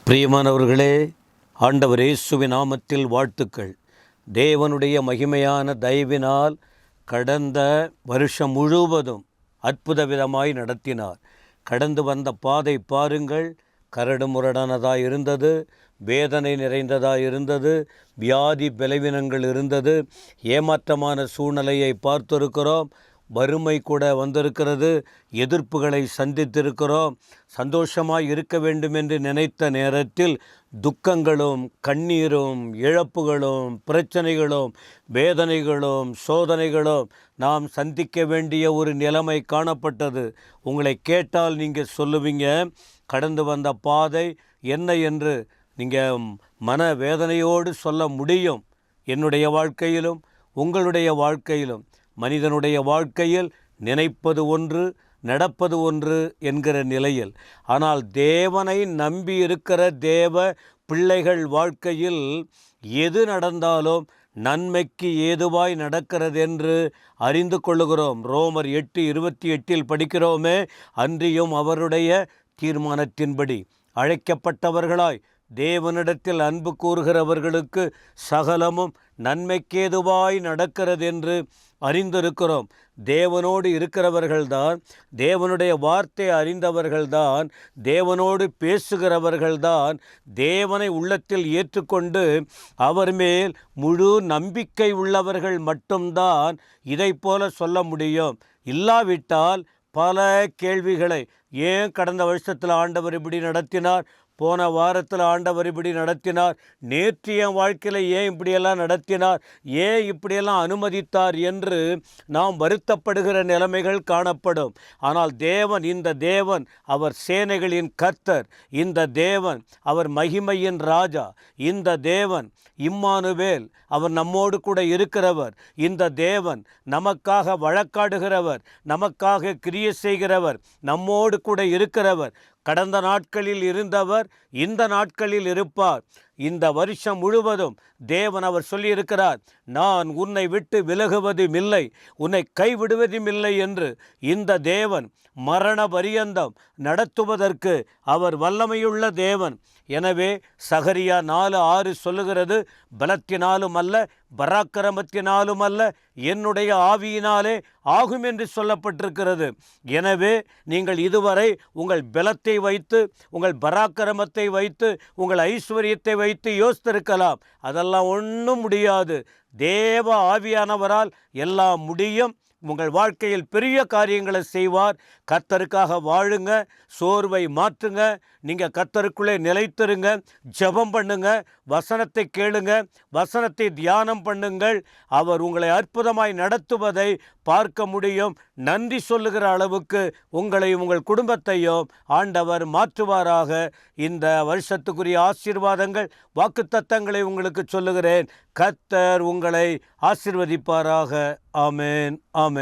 பிரியமானவர்களே, ஆண்டவர் இயேசுவின் நாமத்தில் வாழ்த்துக்கள். தேவனுடைய மகிமையான தயவினால் கடந்த வருஷம் முழுவதும் அற்புத விதமாய் நடத்தினார். கடந்து வந்த பாதை பாருங்கள். கரடு முரடானதாக இருந்தது, வேதனை நிறைந்ததாக இருந்தது, வியாதி பலவீனங்கள் இருந்தது, ஏமாற்றமான சூழ்நிலையை பார்த்திருக்கிறோம். வறுமை கூட வந்திருக்கிறது, எதிர்ப்புகளை சந்தித்திருக்கிறோம். சந்தோஷமாய் இருக்க வேண்டும் என்று நினைத்த நேரத்தில் துக்கங்களும் கண்ணீரும் இழப்புகளும் பிரச்சனைகளும் வேதனைகளும் சோதனைகளும் நாம் சந்திக்க வேண்டிய ஒரு நிலைமை காணப்பட்டது. உங்களை கேட்டால் நீங்கள் சொல்லுவீங்க, கடந்து வந்த பாதை என்ன என்று நீங்கள் மன வேதனையோடு சொல்ல முடியும். என்னுடைய வாழ்க்கையிலும் உங்களுடைய வாழ்க்கையிலும் மனிதனுடைய வாழ்க்கையில் நினைப்பது ஒன்று, நடப்பது ஒன்று என்கிற நிலையில், ஆனால் தேவனை நம்பி இருக்கிற தேவ பிள்ளைகள் வாழ்க்கையில் எது நடந்தாலும் நன்மைக்கு ஏதுவாய் நடக்கிறது என்று அறிந்து கொள்ளுகிறோம். ரோமர் 8:28 படிக்கிறோமே, அன்றியும் அவருடைய தீர்மானத்தின்படி அழைக்கப்பட்டவர்களாய் தேவனிடத்தில் அன்பு கூறுகிறவர்களுக்கு சகலமும் நன்மைக்கேதுவாய் நடக்கிறது என்று அறிந்திருக்கிறோம். தேவனோடு இருக்கிறவர்கள்தான், தேவனுடைய வார்த்தை அறிந்தவர்கள்தான், தேவனோடு பேசுகிறவர்கள்தான், தேவனை உள்ளத்தில் ஏற்றுக்கொண்டு அவர் மேல் முழு நம்பிக்கை உள்ளவர்கள் மட்டும்தான் இதை போல சொல்ல முடியும். இல்லாவிட்டால் பல கேள்விகளை, ஏன் கடந்த வருஷத்தில் ஆண்டவர் இப்படி நடத்தினார், போன வாரத்தில் ஆண்டவர் இப்படி நடத்தினார், நேற்று என் வாழ்க்கையில் ஏன் இப்படியெல்லாம் நடத்தினார், ஏன் இப்படியெல்லாம் அனுமதித்தார் என்று நாம் வருத்தப்படுகிற நிலைமைகள் காணப்படும். ஆனால் தேவன், இந்த தேவன் அவர் சேனைகளின் கர்த்தர், இந்த தேவன் அவர் மகிமையின் ராஜா, இந்த தேவன் இம்மானுவேல் அவர் நம்மோடு கூட இருக்கிறவர், இந்த தேவன் நமக்காக வழக்காடுகிறவர், நமக்காக கிரியை செய்கிறவர், நம்மோடு கூட இருக்கிறவர். கடந்த நாட்களில் இருந்தவர் இந்த நாட்களில் இருப்பார். இந்த வருஷம் முழுவதும் தேவன் அவர் சொல்லியிருக்கிறார், நான் உன்னை விட்டு விலகுவதும் இல்லை, உன்னை கைவிடுவதும் இல்லை என்று. இந்த தேவன் மரண பரியந்தம் நடத்துவதற்கு அவர் வல்லமையுள்ள தேவன். எனவே சகரியா 4:6 சொல்லுகிறது, பலத்தினாலும் அல்ல பராக்கிரமத்தினாலும் அல்ல, என்னுடைய ஆவியினாலே ஆகும் என்று சொல்லப்பட்டிருக்கிறது. எனவே நீங்கள் இதுவரை உங்கள் பலத்தை வைத்து, உங்கள் பராக்கிரமத்தை வைத்து, உங்கள் ஐஸ்வர்யத்தை வைத்து யோசித்திருக்கலாம். அதெல்லாம் ஒன்றும் முடியாது. தேவ ஆவியானவரால் எல்லாம் முடியும். உங்கள் வாழ்க்கையில் பெரிய காரியங்களை செய்வார். கர்த்தருக்காக வாழுங்க, சோர்வை மாற்றுங்க, நீங்கள் கர்த்தருக்குள்ளே நிலைத்திருங்க, ஜெபம் பண்ணுங்க, வசனத்தை கேளுங்க, வசனத்தை தியானம் பண்ணுங்கள். அவர் உங்களை அற்புதமாய் நடத்துவதை பார்க்க முடியும். நன்றி சொல்லுகிற அளவுக்கு உங்களையும் உங்கள் குடும்பத்தையும் ஆண்டவர் மாற்றுவாராக. இந்த வருஷத்துக்குரிய ஆசீர்வாதங்கள் வாக்குத்தத்தங்களை உங்களுக்கு சொல்லுகிறேன். கர்த்தர் உங்களை ஆசீர்வதிப்பாராக. ஆமேன், ஆமேன்.